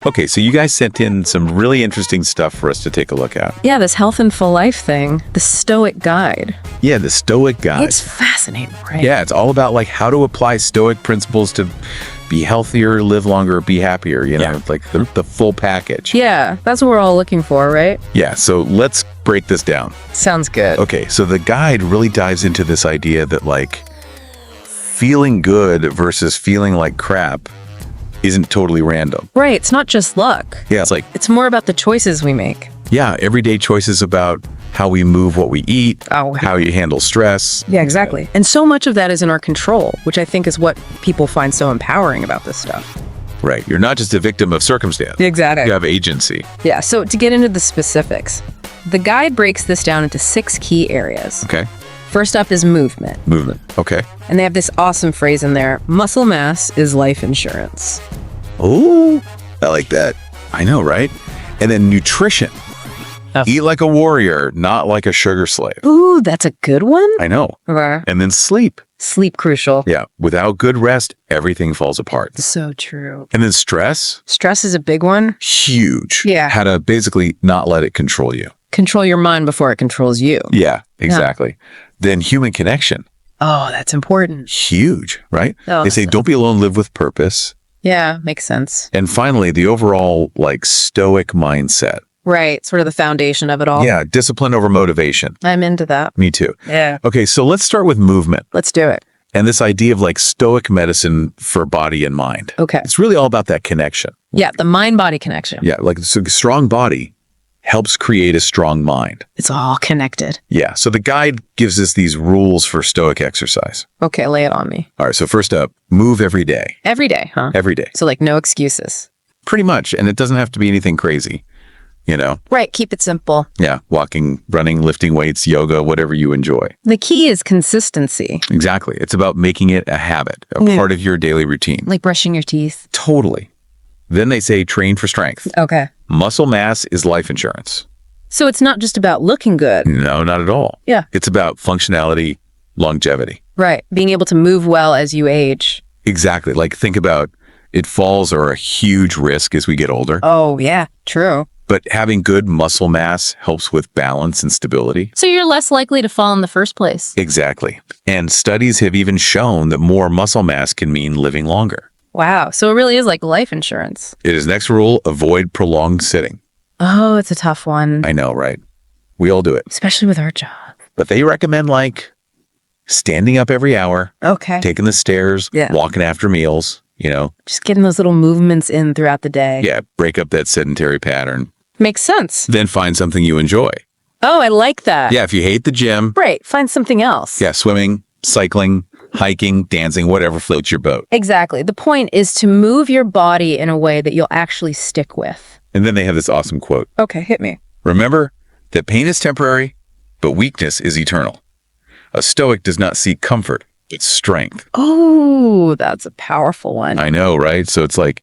Okay, so you guys sent in some really interesting stuff for us to take a look at. Yeah, this health and full life thing, the Stoic Guide. Yeah, the Stoic Guide. It's fascinating, right? Yeah, it's all about like how to apply Stoic principles to be healthier, live longer, be happier, you know, like the full package. Yeah, that's what we're all looking for, right? Yeah, so let's break this down. Sounds good. Okay, so the guide really dives into this idea that like feeling good versus feeling like crap isn't totally random. Right, it's not just luck. Yeah, it's like, It's more about the choices we make. yeah, everyday choices about how we move what we eat, Oh. how you handle stress. Yeah, exactly. And so much of that is in our control, which I think is what people find so empowering about this stuff. Right, you're not just a victim of circumstance. Exactly. You have agency. Yeah, so to get into the specifics, the guide breaks this down into 6 key areas. Okay, First up is movement. movement. Okay. And they have this awesome phrase in there, muscle mass is life insurance. Oh, I like that. I know, right? And then nutrition. Oh. Eat like a warrior, not like a sugar slave. Ooh, that's a good one. I know. And then sleep. Sleep crucial. Yeah, without good rest, everything falls apart. So true. And then stress, Stress is a big one. huge. Yeah. How to basically not let it control you. Control your mind before it controls you. Yeah, exactly. Then human connection, Oh, that's important. huge, right? Oh, They say don't be alone, live with purpose. Yeah, makes sense. And finally, the overall like stoic mindset. Right, sort of the foundation of it all. Yeah, discipline over motivation. I'm into that. Me too. Yeah. Okay, so let's start with movement Let's do it. and this idea of like stoic medicine for body and mind. Okay. It's really all about that connection. Yeah, the mind-body connection. Yeah, like so a strong body helps create a strong mind. It's all connected. Yeah, so the guide gives us these rules for stoic exercise. Okay, lay it on me. All right, so first up, move every day. Every day, huh? Every day. So like no excuses. Pretty much, and it doesn't have to be anything crazy, you know? Right, keep it simple. Yeah, walking, running, lifting weights, yoga, whatever you enjoy. The key is consistency. Exactly. It's about making it a habit, a part of your daily routine. Like brushing your teeth. Totally. Then they say train for strength. Okay. Muscle mass is life insurance. So it's not just about looking good. No, not at all. Yeah. It's about functionality, longevity. Right. Being able to move well as you age. Exactly. Like think about it, falls are a huge risk as we get older, Oh, yeah. True. but having good muscle mass helps with balance and stability. So you're less likely to fall in the first place. Exactly. And studies have even shown that more muscle mass can mean living longer. Wow. So it really is like life insurance. It is next rule, avoid prolonged sitting. Oh, it's a tough one. I know, right? We all do it. Especially with our job. But they recommend like standing up every hour, Okay. taking the stairs, Yeah. walking after meals, you know. Just getting those little movements in throughout the day. Yeah, break up that sedentary pattern. Makes sense. Then find something you enjoy. Oh, I like that. Yeah, if you hate the gym, Right. Find something else. yeah, swimming, cycling, hiking, dancing, whatever floats your boat. Exactly. The point is to move your body in a way that you'll actually stick with. And then they have this awesome quote. Okay, hit me. Remember that pain is temporary, but weakness is eternal. A stoic does not seek comfort, it's strength. Oh, that's a powerful one. I know, right? So it's like,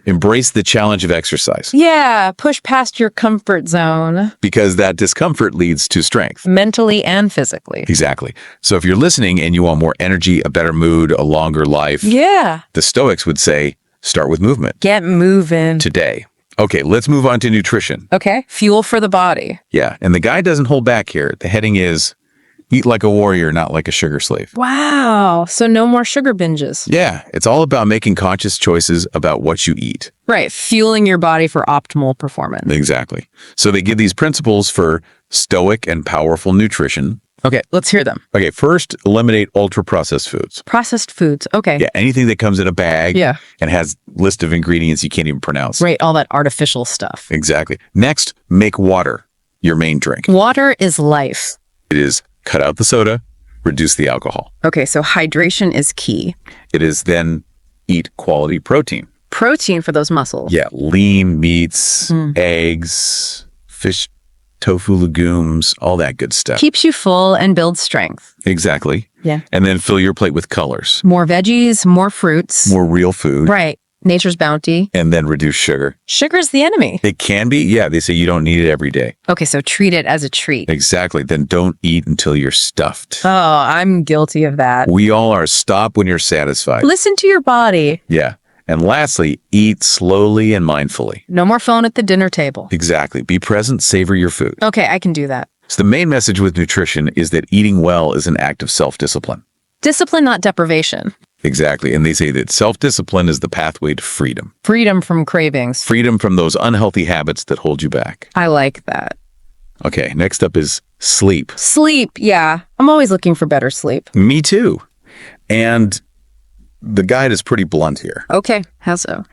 embrace the challenge of exercise Yeah, push past your comfort zone, because that discomfort leads to strength. mentally and physically. Exactly. So if you're listening and you want more energy, a better mood, a longer life, Yeah. the Stoics would say, start with movement Get moving. today. Okay, let's move on to nutrition. Okay. Fuel for the body. Yeah, and the guide doesn't hold back here. The heading is, eat like a warrior, not like a sugar slave. Wow. So no more sugar binges. Yeah, it's all about making conscious choices about what you eat. Right. Fueling your body for optimal performance. Exactly. So they give these principles for stoic and powerful nutrition. Okay. Let's hear them. Okay, first, eliminate ultra-processed foods. Processed foods. Okay. Yeah, anything that comes in a bag Yeah. and has list of ingredients you can't even pronounce. Right. All that artificial stuff. Exactly. Next, make water your main drink. Water is life. It is cut out the soda, reduce the alcohol. Okay. So hydration is key. It is then eat quality protein. Protein for those muscles. Yeah, lean meats, eggs, fish, tofu, legumes, all that good stuff. Keeps you full and builds strength. Exactly. Yeah. And then fill your plate with colors, More veggies, more fruits. more real food, Right. Nature's bounty. and then reduce sugar. Sugar's the enemy. It can be, yeah, they say you don't need it every day. Okay, so treat it as a treat. Exactly. Then don't eat until you're stuffed. Oh, I'm guilty of that. We all are. Stop when you're satisfied. Listen to your body. Yeah. And lastly, eat slowly and mindfully. No more phone at the dinner table. Exactly. Be present, savor your food. Okay, I can do that. So the main message with nutrition is that eating well is an act of self-discipline. Discipline, not deprivation. Exactly. And they say that self-discipline is the pathway to freedom. Freedom from cravings. Freedom from those unhealthy habits that hold you back. I like that. Okay, next up is sleep. Sleep, yeah. I'm always looking for better sleep. Me too. And the guide is pretty blunt here. Okay, how so?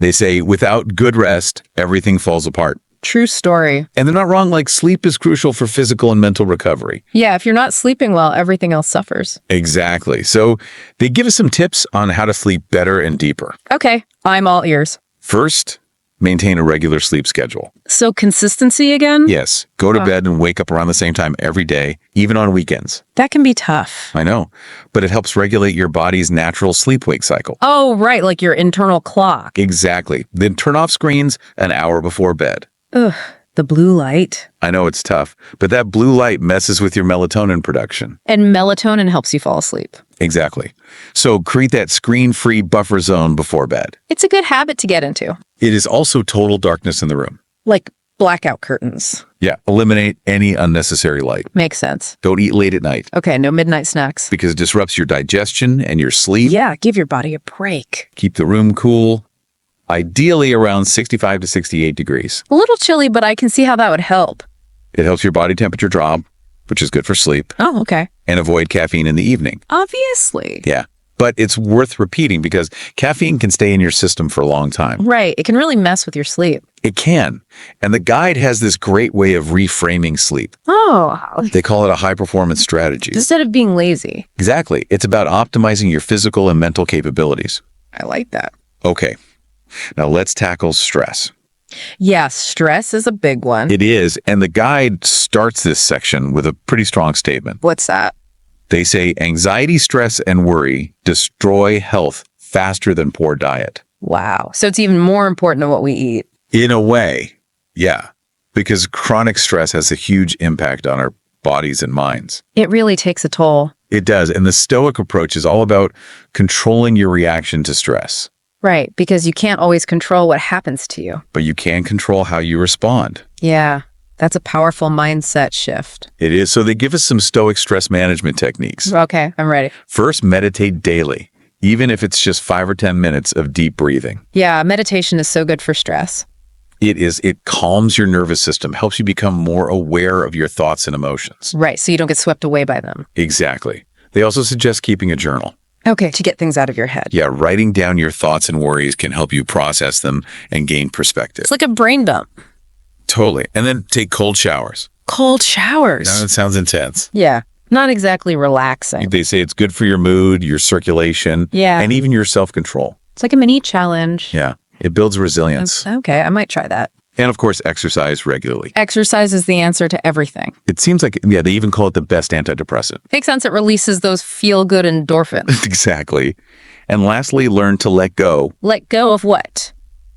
They say without good rest, everything falls apart. True story. And they're not wrong, like sleep is crucial for physical and mental recovery. Yeah, if you're not sleeping well, everything else suffers. Exactly. So they give us some tips on how to sleep better and deeper. Okay, I'm all ears. First, maintain a regular sleep schedule. So consistency again? Yes, go to bed and wake up around the same time every day, even on weekends. That can be tough. I know, but it helps regulate your body's natural sleep-wake cycle. Oh, right, like your internal clock. Exactly. Then turn off screens an hour before bed. Ugh, the blue light. I know it's tough, but that blue light messes with your melatonin production. And melatonin helps you fall asleep. Exactly. So create that screen-free buffer zone before bed. It's a good habit to get into. It is also total darkness in the room. Like blackout curtains. Yeah, eliminate any unnecessary light. Makes sense. Don't eat late at night Okay, no midnight snacks. because it disrupts your digestion and your sleep. Yeah, give your body a break. Keep the room cool, ideally around 65 to 68 degrees. A little chilly, but I can see how that would help. It helps your body temperature drop, which is good for sleep, Oh, okay. and avoid caffeine in the evening. Obviously. Yeah. But it's worth repeating because caffeine can stay in your system for a long time. Right. It can really mess with your sleep. It can. And the guide has this great way of reframing sleep. Oh, They call it a high performance strategy. instead of being lazy. Exactly. It's about optimizing your physical and mental capabilities. I like that. Okay. Now let's tackle stress. Yeah, stress is a big one. It is. And the guide starts this section with a pretty strong statement. What's that? They say anxiety, stress, and worry destroy health faster than poor diet. Wow. So it's even more important than what we eat. In a way, yeah, because chronic stress has a huge impact on our bodies and minds. It really takes a toll. It does. And the Stoic approach is all about controlling your reaction to stress, Right. Because you can't always control what happens to you. but you can control how you respond. Yeah. That's a powerful mindset shift. It is. So they give us some Stoic stress management techniques. Okay, I'm ready. First, meditate daily, even if it's just 5 or 10 minutes of deep breathing. Yeah, meditation is so good for stress. It calms your nervous system, helps you become more aware of your thoughts and emotions. Right. So you don't get swept away by them. Exactly. They also suggest keeping a journal. Okay. To get things out of your head. Yeah, writing down your thoughts and worries can help you process them and gain perspective. It's like a brain dump. Totally. And then take cold showers. Cold showers. Now, that sounds intense. Yeah. Not exactly relaxing. They say it's good for your mood, your circulation, Yeah. and even your self-control. It's like a mini challenge. Yeah, it builds resilience. Okay, I might try that. And of course, exercise regularly. Exercise is the answer to everything. It seems like, yeah, they even call it the best antidepressant. Makes sense. It releases those feel-good endorphins. Exactly. And lastly, learn to let go Let go of what?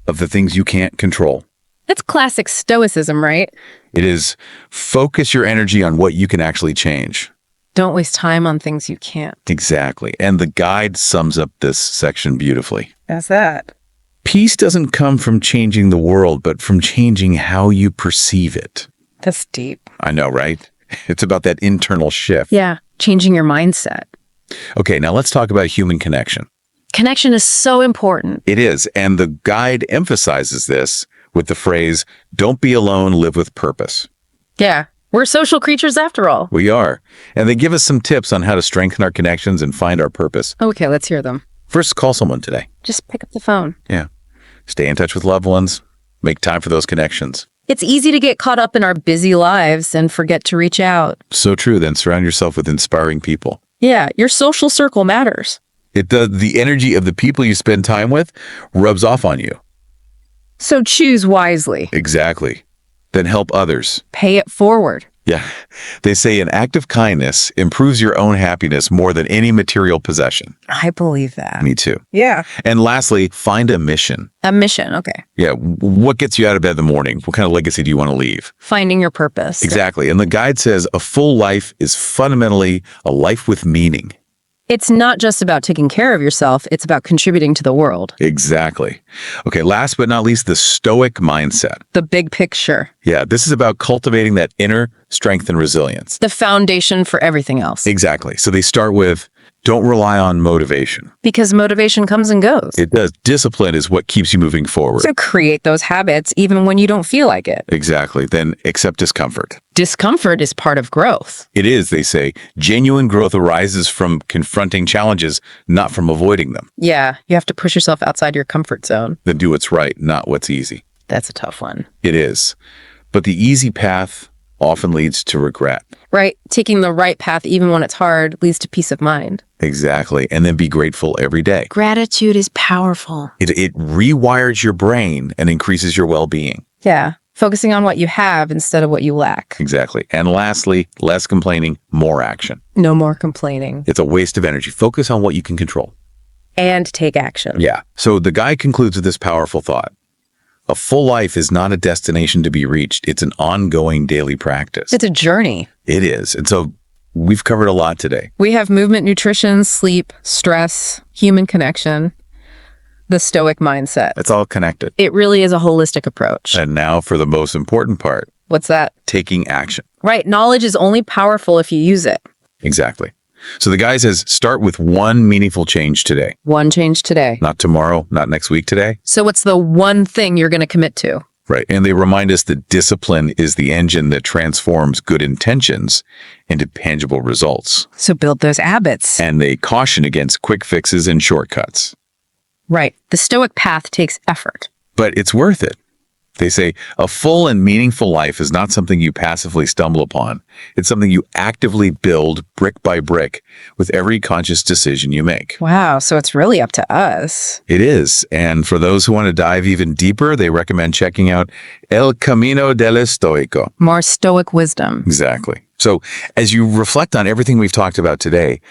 of the things you can't control. That's classic stoicism, right? It is focus your energy on what you can actually change. Don't waste time on things you can't. Exactly. And the guide sums up this section beautifully. That's that. Peace doesn't come from changing the world, but from changing how you perceive it. That's deep. I know, right? It's about that internal shift. Yeah, changing your mindset. Okay, now let's talk about human connection. Connection is so important. It is, and the guide emphasizes this with the phrase, don't be alone, live with purpose. Yeah, we're social creatures after all. We are. And they give us some tips on how to strengthen our connections and find our purpose. Okay, let's hear them. First, call someone today. Just pick up the phone. Yeah. Stay in touch with loved ones. Make time for those connections. It's easy to get caught up in our busy lives and forget to reach out. So true. Then surround yourself with inspiring people. Yeah, your social circle matters. The energy of the people you spend time with rubs off on you. So choose wisely. Exactly. Then help others. Pay it forward. Yeah. They say an act of kindness improves your own happiness more than any material possession. I believe that. Me too. Yeah. And lastly, find a mission. A mission. Okay. Yeah. What gets you out of bed in the morning? What kind of legacy do you want to leave? Finding your purpose. Exactly. And the guide says a full life is fundamentally a life with meaning. It's not just about taking care of yourself, it's about contributing to the world. Exactly. Okay, last but not least, the Stoic mindset. The big picture. Yeah, this is about cultivating that inner strength and resilience. The foundation for everything else. Exactly. So they start with, don't rely on motivation. Because motivation comes and goes. It does. Discipline is what keeps you moving forward. So create those habits even when you don't feel like it. Exactly. Then accept discomfort. Discomfort is part of growth. It is, they say. Genuine growth arises from confronting challenges, not from avoiding them. Yeah, you have to push yourself outside your comfort zone. Then do what's right, not what's easy. That's a tough one. It is. But the easy path often leads to regret. Right? Taking the right path even when it's hard leads to peace of mind. Exactly. And then be grateful every day. Gratitude is powerful. It rewires your brain and increases your well-being. Yeah. Focusing on what you have instead of what you lack. Exactly. And lastly, less complaining, more action. No more complaining. It's a waste of energy. Focus on what you can control. And take action. Yeah. So the guy concludes with this powerful thought. A full life is not a destination to be reached. It's an ongoing daily practice. It's a journey. It is. And so we've covered a lot today. We have movement, nutrition, sleep, stress, human connection, the Stoic mindset. It's all connected. It really is a holistic approach. And now for the most important part, What's that? taking action. Right. Knowledge is only powerful if you use it. Exactly. So the guy says, start with one meaningful change today. One change today. Not tomorrow, not next week, today. So what's the one thing you're going to commit to? Right. And they remind us that discipline is the engine that transforms good intentions into tangible results. So build those habits. And they caution against quick fixes and shortcuts. Right. The Stoic path takes effort. But it's worth it. They say a full and meaningful life is not something you passively stumble upon. It's something you actively build brick by brick with every conscious decision you make. Wow. So it's really up to us. It is. And for those who want to dive even deeper, they recommend checking out El Camino del Estoico. More Stoic wisdom. Exactly. So as you reflect on everything we've talked about today,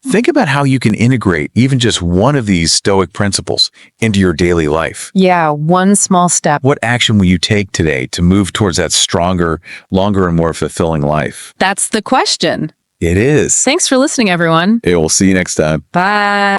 think about how you can integrate even just one of these Stoic principles into your daily life. Yeah. One small step. What action will you take today to move towards that stronger, longer, and more fulfilling life? That's the question. It is. Thanks for listening, everyone. Hey, we'll see you next time. Bye.